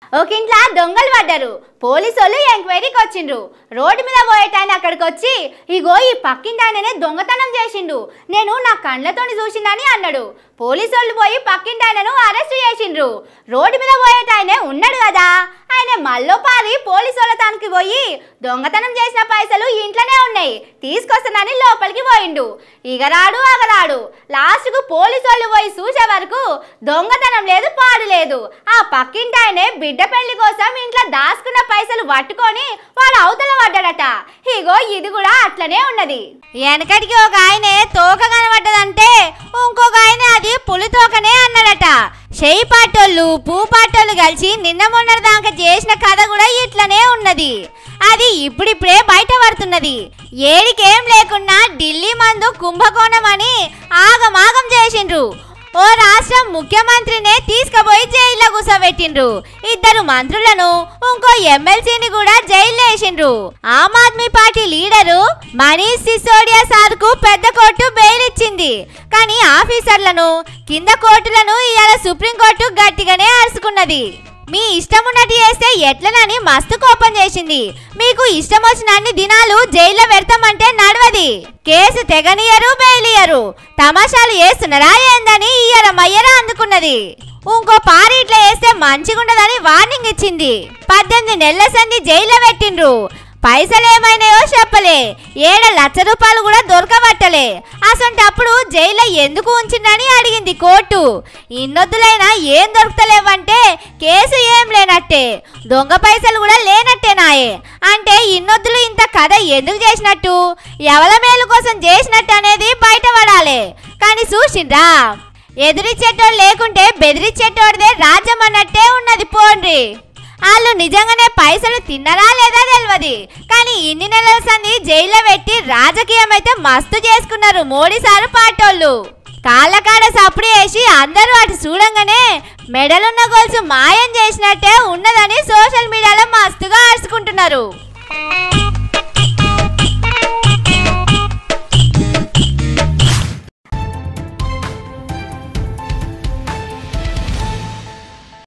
ఒక ఇంట్లో దొంగలు పడ్డారు. పోలీసులు ఎంక్వైరీకి వచ్చిండ్రు. రోడ్డు మీద పోయేటాయన అక్కడికి వచ్చి ఇగో ఈ పక్కింటి ఆయననే దొంగతనం చేసిండు, నేను నా కళ్ళతోని చూసిందని అన్నాడు. పోలీసులు పోయి పక్కింటి ఆయనను అరెస్ట్ చేసిండ్రు. రోడ్డు మీద పోయేటాయనే ఉన్నాడు కదా, ఆయన మల్లోపారి పోలీసుల తానికి పోయి దొంగతనం చేసిన పైసలు ఇంట్లోనే ఉన్నాయి తీసుకొస్తానని లోపలికి పోయిండు. ఇగరాడు అగరాడు లాస్ట్కు పోలీసులు పోయి చూసే వరకు దొంగతనం లేదు పాడు లేదు. ఆ పక్కింటి ఆయనే బిడ్డ పెళ్లి కోసం ఇంట్లో దాచుకున్న పైసలు పట్టుకొని వాడు అవతల పడ్డాడట. ఇగో ఇది కూడా అట్లనే ఉన్నది. వెనకటికి ఒక ఆయనే తోక కనబడ్డదంటే ఇంకొక ఆయన అది పులి తోకనే అన్నాడట. చేయి పాటోళ్ళు పూ పాటోళ్ళు కలిసి నిన్న మొన్నటి దాకా చేసిన కథ కూడా ఇట్లనే ఉన్నది. అది ఇప్పుడిప్పుడే బయట పడుతున్నది. ఏడికేం లేకున్నా ఢిల్లీ మందు కుంభకోణం అని ఆగమాగం చేసిండ్రు. ఓ రాష్ట్ర ముఖ్యమంత్రినే తీసుకుపోయి జైల్లో కూర్చోబెట్టిండ్రు. ఇద్దరు మంత్రులను ఇంకో ఎమ్మెల్సీని కూడా జైల్లో వేసిండ్రు. ఆమ్ ఆద్మీ పార్టీ లీడరు మనీష్ సిసోడియా సార్కు పెద్ద కోర్టు బెయిల్ ఇచ్చింది. కానీ ఆఫీసర్లను కింద కోర్టులను ఇవాళ సుప్రీంకోర్టు గట్టిగానే అరుచుకున్నది. మీ ఇష్టం ఉన్నట్టు చేస్తే ఎట్లనని మస్తు కోపం చేసింది. మీకు ఇష్టం వచ్చిన అన్ని దినాలు జైల్లో పెడతామంటే నడవది. కేసు తెగనియరు బెయిలియరు. తమాషాలు చేస్తున్నారా ఏందని ఇయ్యర మయ్యరా అందుకున్నది. ఇంకో పారి ఇట్లా వేస్తే మంచిగుండదని వార్నింగ్ ఇచ్చింది. 18 నెలల సంది జైల్లో పెట్టిండ్రు. పైసలు ఏమైనాయో చెప్పలే. 7 లక్షల రూపాయలు కూడా దొరకబట్టలే. అసంటప్పుడు జైల్లో ఎందుకు ఉంచిందని అడిగింది కోర్టు. ఇన్నొద్దులైనా ఏం దొరుకుతలేవంటే కేసు ఏం లేనట్టే, దొంగ పైసలు కూడా లేనట్టేనాయే. అంటే ఇన్నొద్దులు ఇంత కథ ఎందుకు చేసినట్టు, ఎవల మేలు కోసం చేసినట్టు అనేది బయటపడాలి. కానీ చూసిండ్రా, ఎదురిచ్చేటోడు లేకుంటే బెదిరిచ్చేటోడిదే రాజ్యం అన్నట్టే ఉన్నది. పోండ్రి, వాళ్ళు నిజంగానే పైసలు తిన్నరా లేదా తెలియదు. కానీ ఇన్ని నెలల సంది జైల్లో పెట్టి రాజకీయం అయితే మస్తు చేసుకున్నారు మోడీ సారు పాటోళ్ళు. కాళ్ళకాడ సప్పుడు వేసి అందరూ అటు చూడంగానే మెడలున్న గొలుసు మాయం చేసినట్టే ఉన్నదని సోషల్ మీడియాలో మస్తుగా అరుచుకుంటున్నారు.